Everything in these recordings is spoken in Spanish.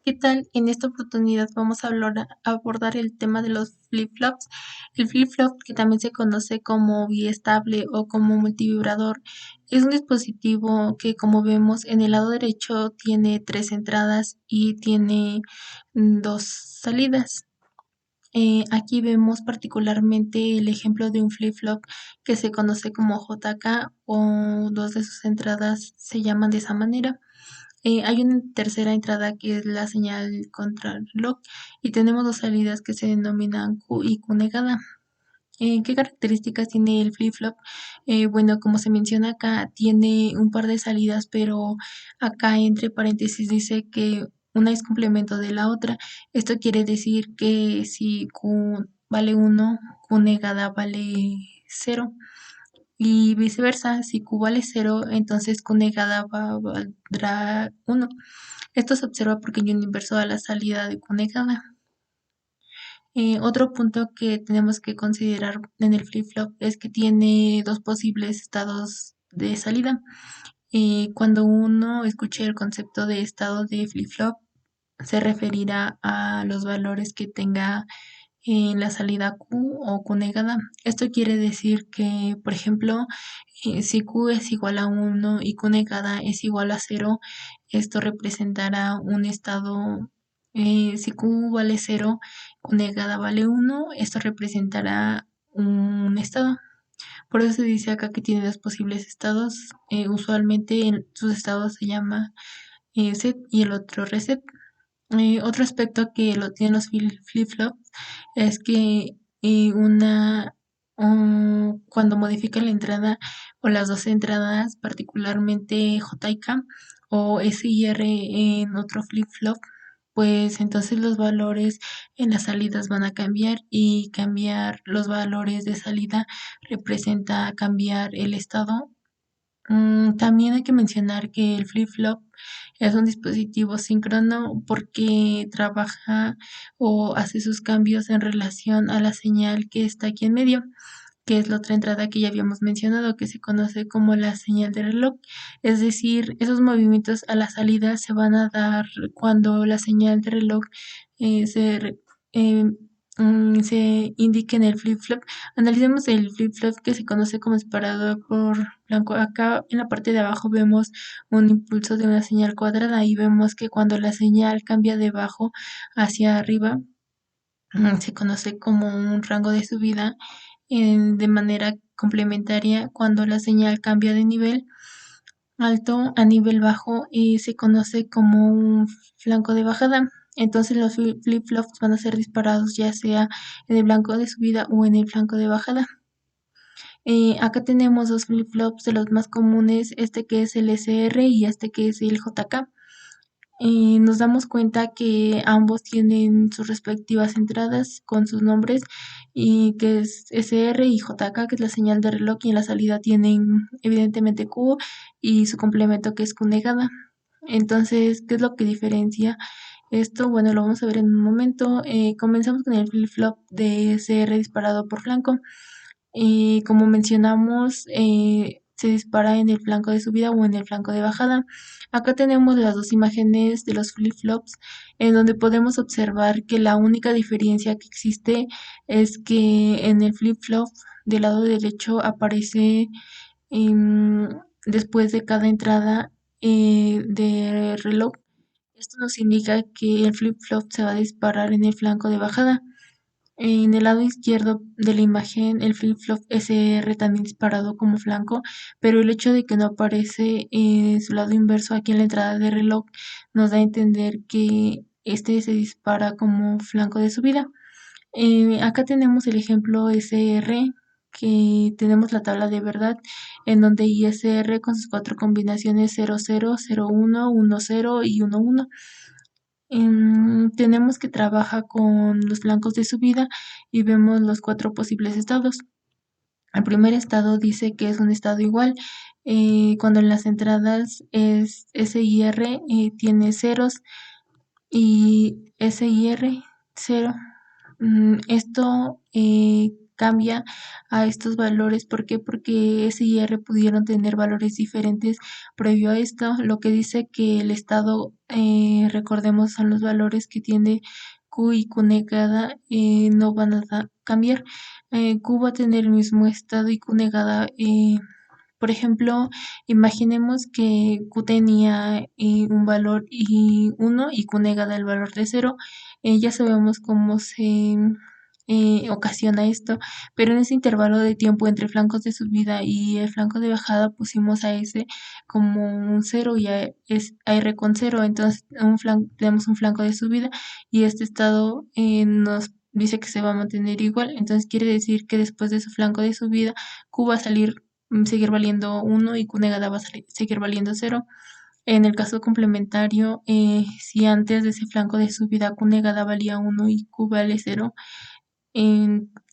¿Qué tal? En esta oportunidad vamos a abordar el tema de los flip-flops. El flip-flop, que también se conoce como biestable o como multivibrador, es un dispositivo que, como vemos, en el lado derecho tiene tres entradas y tiene dos salidas. Aquí vemos particularmente el ejemplo de un flip-flop que se conoce como JK o dos de sus entradas se llaman de esa manera. Hay una tercera entrada que es la señal contrarreloj y tenemos dos salidas que se denominan Q y Q negada. ¿Qué características tiene el flip-flop? Bueno, como se menciona acá, tiene un par de salidas, pero acá entre paréntesis dice que una es complemento de la otra. Esto quiere decir que si Q vale uno, Q negada vale cero. Y viceversa, si Q vale cero, entonces Q negada valdrá uno. Esto se observa porque hay un inverso a la salida de Q negada. Otro punto que tenemos que considerar en el flip-flop es que tiene dos posibles estados de salida. Cuando uno escuche el concepto de estado de flip-flop, se referirá a los valores que tenga en la salida Q o Q negada. Esto quiere decir que, por ejemplo, si Q es igual a uno y Q negada es igual a cero, esto representará un estado, si Q vale cero, Q negada vale uno, esto representará un estado. Por eso se dice acá que tiene dos posibles estados. Usualmente en sus estados se llama set y el otro reset. Otro aspecto que lo tienen los flip-flops es que cuando modifica la entrada o las dos entradas, particularmente J y K o S y R en otro flip-flop, pues entonces los valores en las salidas van a cambiar y cambiar los valores de salida representa cambiar el estado. También hay que mencionar que el flip-flop es un dispositivo síncrono porque trabaja o hace sus cambios en relación a la señal que está aquí en medio, que es la otra entrada que ya habíamos mencionado, que se conoce como la señal de reloj. Es decir, esos movimientos a la salida se van a dar cuando la señal de reloj eh, se indique en el flip-flop. Analicemos el flip-flop que se conoce como disparador por blanco. Acá en la parte de abajo vemos un impulso de una señal cuadrada y vemos que cuando la señal cambia de abajo hacia arriba, se conoce como un rango de subida. De manera complementaria, cuando la señal cambia de nivel alto a nivel bajo, se conoce como un flanco de bajada. Entonces los flip-flops van a ser disparados ya sea en el flanco de subida o en el flanco de bajada. Acá tenemos dos flip-flops de los más comunes, este que es el SR y este que es el JK. Nos damos cuenta que ambos tienen sus respectivas entradas con sus nombres y que es SR y JK, que es la señal de reloj, y en la salida tienen evidentemente Q y su complemento que es Q negada. Entonces, ¿qué es lo que diferencia esto? Bueno, lo vamos a ver en un momento. Comenzamos con el flip-flop de SR disparado por flanco. Como mencionamos, se dispara en el flanco de subida o en el flanco de bajada. Acá tenemos las dos imágenes de los flip-flops, en donde podemos observar que la única diferencia que existe es que en el flip-flop del lado derecho aparece em, después de cada entrada de reloj. Esto nos indica que el flip-flop se va a disparar en el flanco de bajada. En el lado izquierdo de la imagen, el flip-flop SR también disparado como flanco, pero el hecho de que no aparece su lado inverso aquí en la entrada de reloj nos da a entender que este se dispara como flanco de subida. Acá tenemos el ejemplo SR, que tenemos la tabla de verdad, en donde ISR con sus cuatro combinaciones 00, 01, 10 y 11. Tenemos que trabaja con los flancos de subida y vemos los cuatro posibles estados. El primer estado dice que es un estado igual, cuando en las entradas es SIR, tiene ceros y SIR cero. Esto cambia a estos valores. ¿Por qué? Porque S y R pudieron tener valores diferentes previo a esto, lo que dice que el estado, recordemos, son los valores que tiene Q y Q negada, no van a cambiar. Q va a tener el mismo estado y Q negada, por ejemplo, imaginemos que Q tenía un valor y 1 y Q negada el valor de 0. Ya sabemos cómo se ocasiona esto, pero en ese intervalo de tiempo entre flancos de subida y el flanco de bajada pusimos a S como un 0 y a R con 0. Entonces tenemos un flanco de subida y este estado nos dice que se va a mantener igual. Entonces quiere decir que después de su flanco de subida, Q va a seguir valiendo 1 y Q negada va a seguir valiendo 0. En el caso complementario, si antes de ese flanco de subida Q negada valía 1 y Q vale 0,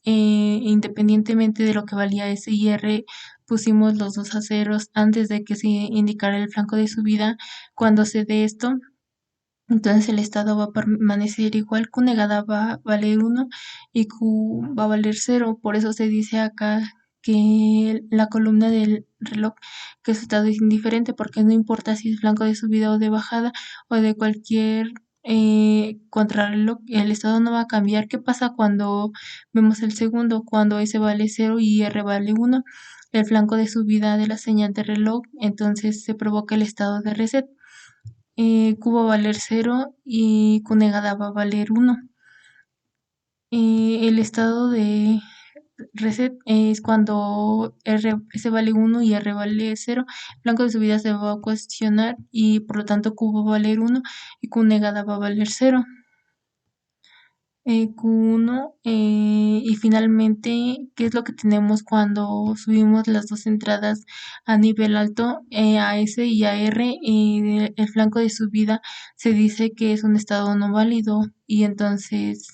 independientemente de lo que valía S y R, pusimos los dos a ceros antes de que se indicara el flanco de subida. Cuando se dé esto, entonces el estado va a permanecer igual, Q negada va a valer 1 y Q va a valer 0. Por eso se dice acá que la columna del reloj, que su estado es indiferente, porque no importa si es flanco de subida o de bajada o de cualquier contrarreloj, el estado no va a cambiar. ¿Qué pasa cuando vemos el segundo? Cuando S vale 0 y R vale 1, el flanco de subida de la señal de reloj, entonces se provoca el estado de reset. Q va a valer 0 y Q negada va a valer 1. El estado de reset es cuando S vale 1 y R vale 0. El flanco de subida se va a cuestionar y por lo tanto Q va a valer 1 y Q negada va a valer 0. Q1 y finalmente, ¿qué es lo que tenemos cuando subimos las dos entradas a nivel alto, a S y a R? El flanco de subida se dice que es un estado no válido y entonces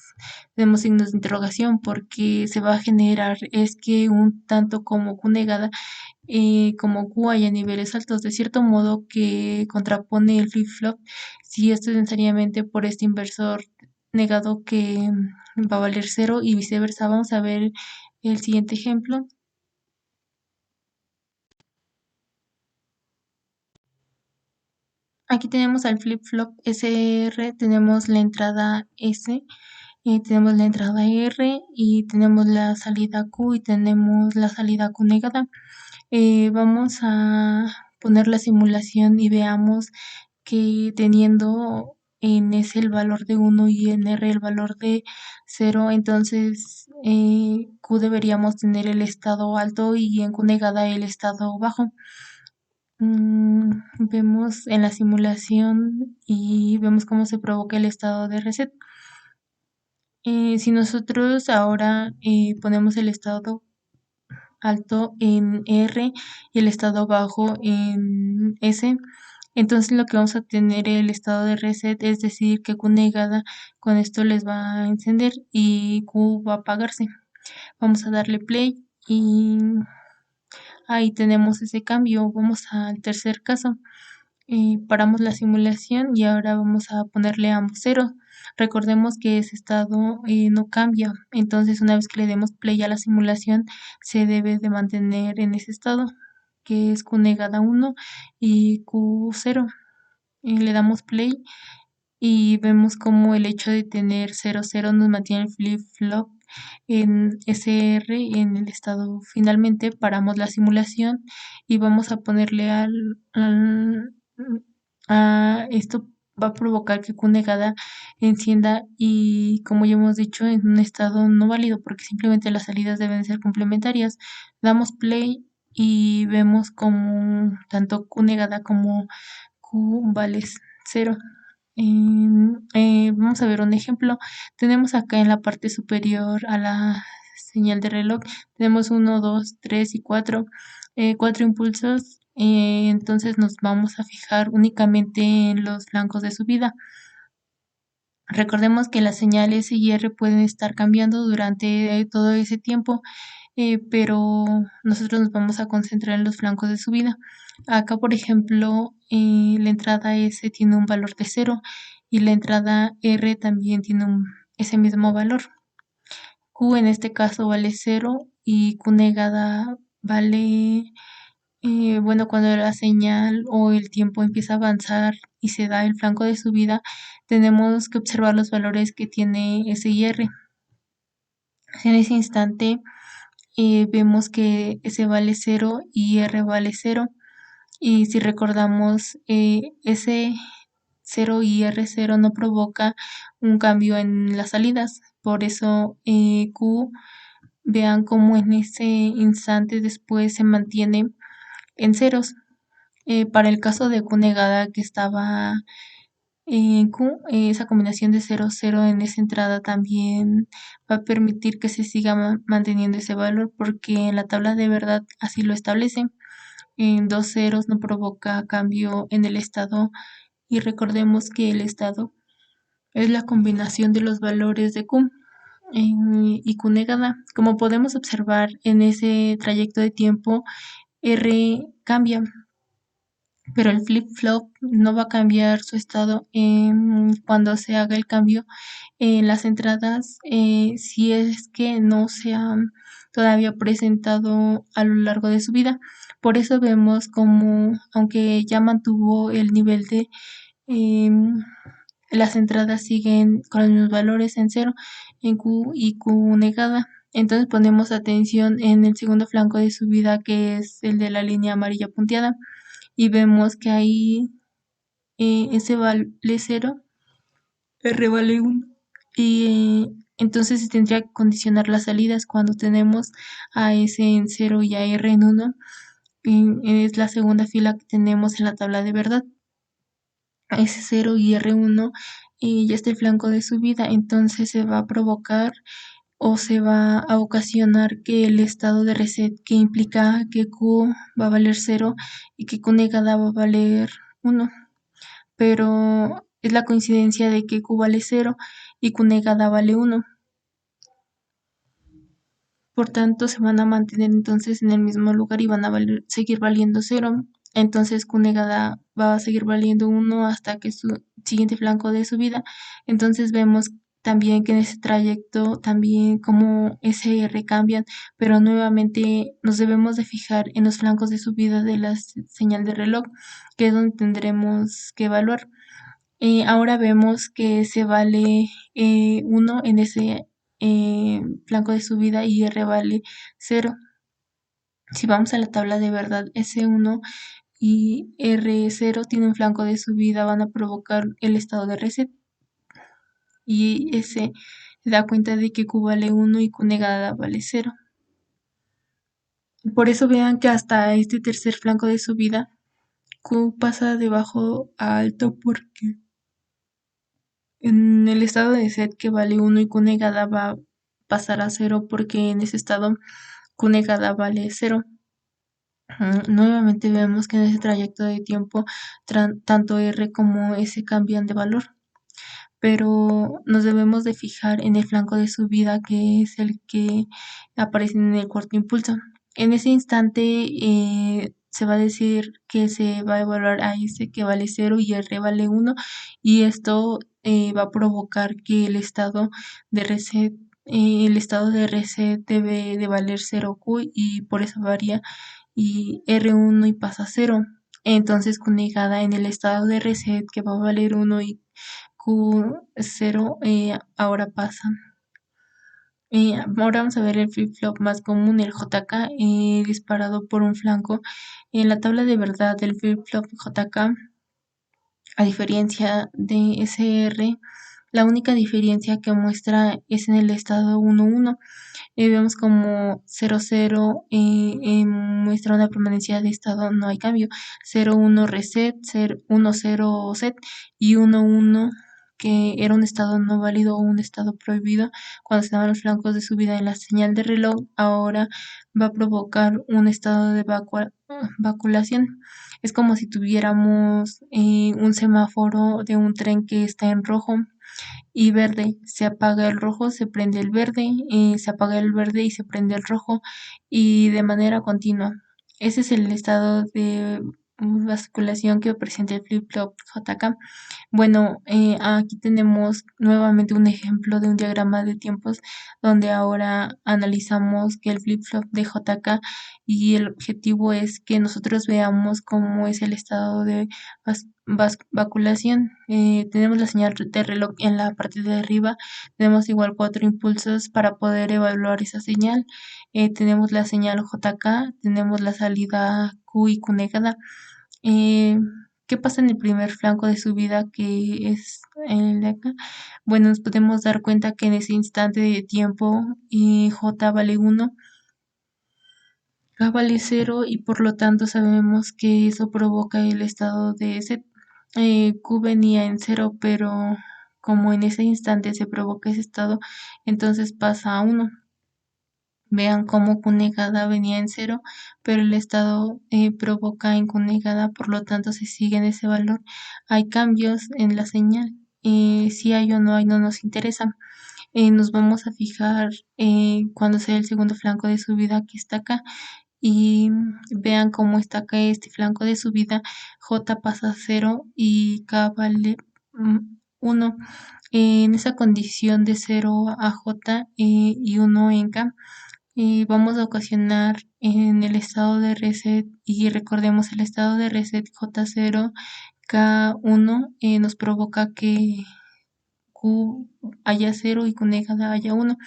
tenemos signos de interrogación porque se va a generar es que un tanto como Q negada como Q hay a niveles altos, de cierto modo que contrapone el flip-flop si esto es necesariamente por este inversor negado que va a valer 0 y viceversa. Vamos a ver el siguiente ejemplo. Aquí tenemos al flip-flop SR, tenemos la entrada S, tenemos la entrada R y tenemos la salida Q y tenemos la salida Q negada. Vamos a poner la simulación y veamos que teniendo en S el valor de 1 y en R el valor de 0, entonces Q deberíamos tener el estado alto y en Q negada el estado bajo. Vemos en la simulación y vemos cómo se provoca el estado de reset. Si nosotros ahora ponemos el estado alto en R y el estado bajo en S, entonces lo que vamos a tener el estado de reset, es decir, que Q negada con esto les va a encender y Q va a apagarse. Vamos a darle play y ahí tenemos ese cambio. Vamos al tercer caso. Paramos la simulación y ahora vamos a ponerle ambos cero. Recordemos que ese estado no cambia, entonces una vez que le demos play a la simulación se debe de mantener en ese estado, que es Q negada 1 y Q 0. Le damos play y vemos como el hecho de tener 0 0 nos mantiene el flip-flop en SR en el estado. Finalmente paramos la simulación y vamos a ponerle a esto va a provocar que Q negada encienda y como ya hemos dicho en un estado no válido porque simplemente las salidas deben ser complementarias. Damos play y vemos como tanto Q negada como Q vale 0. Vamos a ver un ejemplo. Tenemos acá en la parte superior a la señal de reloj, tenemos 1, 2, 3 y 4, 4 impulsos. Entonces nos vamos a fijar únicamente en los flancos de subida. Recordemos que las señales S y R pueden estar cambiando durante todo ese tiempo, pero nosotros nos vamos a concentrar en los flancos de subida. Acá, por ejemplo, la entrada S tiene un valor de 0 y la entrada R también tiene ese mismo valor. Q en este caso vale cero y Q negada vale, bueno, cuando la señal o el tiempo empieza a avanzar y se da el flanco de subida, tenemos que observar los valores que tiene S y R. En ese instante vemos que S vale cero y R vale cero. Y si recordamos, S0 y R0 no provoca un cambio en las salidas. Por eso Q, vean cómo en ese instante después se mantiene en ceros. Para el caso de Q negada que estaba en Q, esa combinación de 0, 0 en esa entrada también va a permitir que se siga manteniendo ese valor porque en la tabla de verdad así lo establece. En dos ceros no provoca cambio en el estado y recordemos que el estado es la combinación de los valores de Q y Q negada. Como podemos observar en ese trayecto de tiempo, R cambia, pero el flip-flop no va a cambiar su estado cuando se haga el cambio en las entradas si es que no se ha todavía presentado a lo largo de su vida. Por eso vemos como, aunque ya mantuvo el nivel de las entradas siguen con los mismos valores en cero, en Q y Q negada. Entonces ponemos atención en el segundo flanco de subida que es el de la línea amarilla punteada y vemos que ahí S vale cero, R vale 1 y entonces se tendría que condicionar las salidas cuando tenemos a S en cero y a R en uno. Es la segunda fila que tenemos en la tabla de verdad. S0 y R1 y ya está el flanco de subida, entonces se va a provocar o se va a ocasionar que el estado de reset que implica que Q va a valer cero y que Q negada va a valer uno, pero es la coincidencia de que Q vale cero y Q negada vale uno. Por tanto, se van a mantener entonces en el mismo lugar y van a seguir valiendo cero. Entonces, Q negada va a seguir valiendo uno hasta que su siguiente flanco de subida. Entonces, vemos también que en ese trayecto también como SR cambian, pero nuevamente nos debemos de fijar en los flancos de subida de la señal de reloj, que es donde tendremos que evaluar. Ahora vemos que se vale 1 en ese flanco de subida y R vale cero. Si vamos a la tabla de verdad, S1 y R0 tienen un flanco de subida, van a provocar el estado de reset y S da cuenta de que Q vale 1 y Q negada vale cero. Por eso vean que hasta este tercer flanco de subida Q pasa de bajo a alto porque en el estado de set que vale 1 y Q negada va a pasar a cero porque en ese estado Q negada vale cero. Nuevamente vemos que en ese trayecto de tiempo tanto R como S cambian de valor, pero nos debemos de fijar en el flanco de subida que es el que aparece en el cuarto impulso. En ese instante se va a decir que se va a evaluar a S que vale cero y R vale 1 y esto va a provocar que el estado de reset debe de valer 0Q y por eso varía y R1 y pasa a 0. Entonces Q negada en el estado de reset que va a valer 1 y Q0 ahora pasa. Ahora vamos a ver el flip-flop más común, el JK, disparado por un flanco. En la tabla de verdad del flip-flop JK, a diferencia de SR, la única diferencia que muestra es en el estado 1-1. Vemos como 0-0 muestra una permanencia de estado, no hay cambio. 0-1 reset, 1-0 set y 1-1 que era un estado no válido o un estado prohibido cuando estaban los flancos de subida en la señal de reloj, ahora va a provocar un estado de vacuación. Es como si tuviéramos un semáforo de un tren que está en rojo y verde. Se apaga el rojo, se prende el verde, se apaga el verde y se prende el rojo y de manera continua. Ese es el estado basculación que presenta el flip-flop JK. Bueno, aquí tenemos nuevamente un ejemplo de un diagrama de tiempos donde ahora analizamos que el flip-flop de JK y el objetivo es que nosotros veamos cómo es el estado de basculación. Tenemos la señal de reloj en la parte de arriba, tenemos igual cuatro impulsos para poder evaluar esa señal. Tenemos la señal JK, tenemos la salida Q y Q negada. Eh, ¿Qué pasa en el primer flanco de subida que es el de acá? Bueno, nos podemos dar cuenta que en ese instante de tiempo J vale 1, K vale 0 y por lo tanto sabemos que eso provoca el estado de Z. Q venía en 0, pero como en ese instante se provoca ese estado, entonces pasa a 1. Vean cómo Q negada venía en 0, pero el estado provoca en Q negada, por lo tanto se sigue en ese valor. Hay cambios en la señal. Si hay o no hay no nos interesa. Nos vamos a fijar cuando sea el segundo flanco de subida que está acá y vean cómo está acá este flanco de subida. J pasa a 0 y K vale 1. En esa condición de 0 a J y 1 en K, vamos a ocasionar en el estado de reset y recordemos el estado de reset J0 K1 nos provoca que Q haya 0 y Q negada haya 1.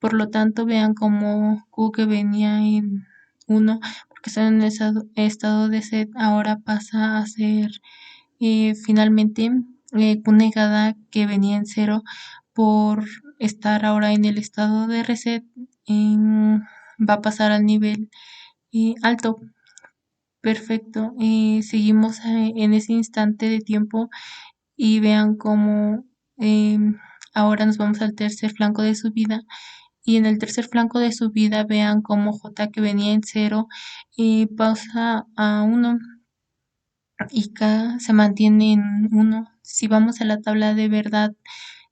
Por lo tanto, vean como Q que venía en 1, porque está en estado de set, ahora pasa a ser finalmente Q negada que venía en 0 por estar ahora en el estado de reset, va a pasar al nivel alto. Perfecto. Seguimos en ese instante de tiempo y vean cómo ahora nos vamos al tercer flanco de subida. Y en el tercer flanco de subida vean cómo J que venía en 0 pasa a 1 y K se mantiene en 1. Si vamos a la tabla de verdad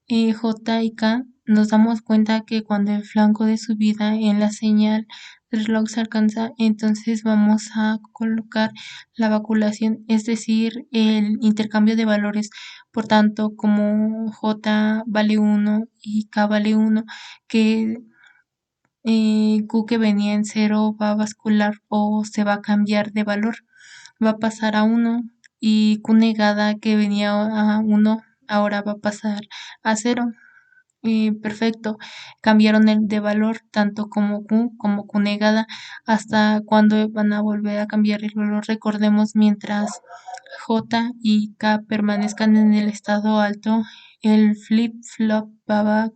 J y K, nos damos cuenta que cuando el flanco de subida en la señal del reloj se alcanza, entonces vamos a colocar la baculación, es decir, el intercambio de valores. Por tanto, como J vale 1 y K vale 1, que Q que venía en 0 va a bascular o se va a cambiar de valor, va a pasar a 1 y Q negada que venía a 1 ahora va a pasar a 0. Perfecto, cambiaron el de valor tanto como Q negada. ¿Hasta cuando van a volver a cambiar el valor? Recordemos, mientras J y K permanezcan en el estado alto, el flip-flop va a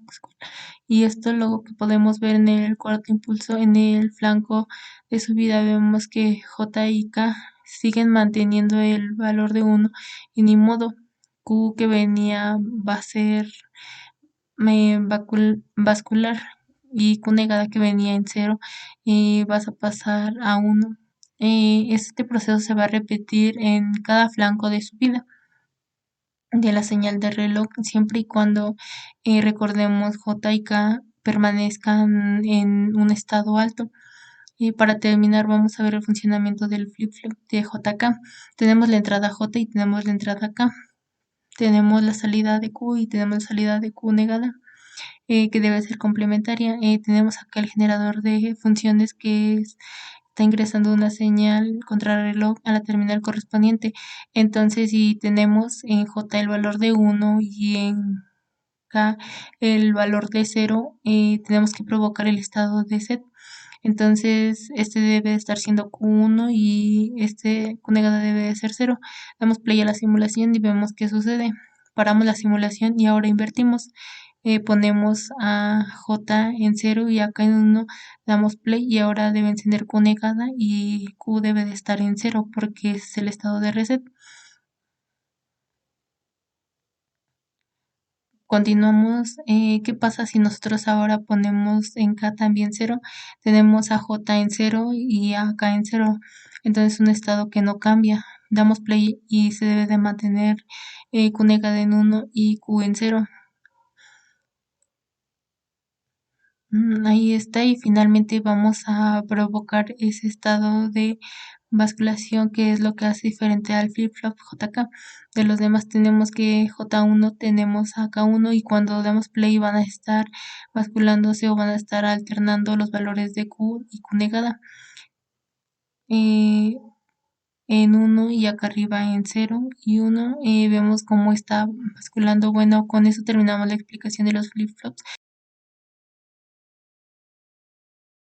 y esto es lo que podemos ver en el cuarto impulso. En el flanco de subida vemos que J y K siguen manteniendo el valor de 1 y ni modo, Q que venía va a ser bascular y Q negada que venía en 0 vas a pasar a 1. Este proceso se va a repetir en cada flanco de subida de la señal de reloj siempre y cuando recordemos J y K permanezcan en un estado alto. Y para terminar vamos a ver el funcionamiento del flip-flop de JK. Tenemos la entrada J y tenemos la entrada K. Tenemos la salida de Q y tenemos la salida de Q negada, que debe ser complementaria. Tenemos acá el generador de funciones que está ingresando una señal contrarreloj a la terminal correspondiente. Entonces, si tenemos en J el valor de 1 y en K el valor de 0, tenemos que provocar el estado de set. Entonces, este debe de estar siendo Q1 y este Q negada debe de ser 0. Damos play a la simulación y vemos qué sucede. Paramos la simulación y ahora invertimos. Ponemos a J en 0 y acá en 1 damos play y ahora debe encender Q negada y Q debe de estar en 0 porque es el estado de reset. Continuamos. ¿Qué pasa si nosotros ahora ponemos en K también 0? Tenemos a J en 0 y a K en 0. Entonces un estado que no cambia. Damos play y se debe de mantener Q negada en 1 y Q en 0. Ahí está y finalmente vamos a provocar ese estado de basculación, que es lo que hace diferente al flip-flop JK. De los demás tenemos que J1 tenemos a K1 y cuando damos play van a estar basculándose o van a estar alternando los valores de Q y Q negada. Eh, en uno y acá arriba en 0 y 1 vemos cómo está basculando. Bueno, con eso terminamos la explicación de los flip-flops.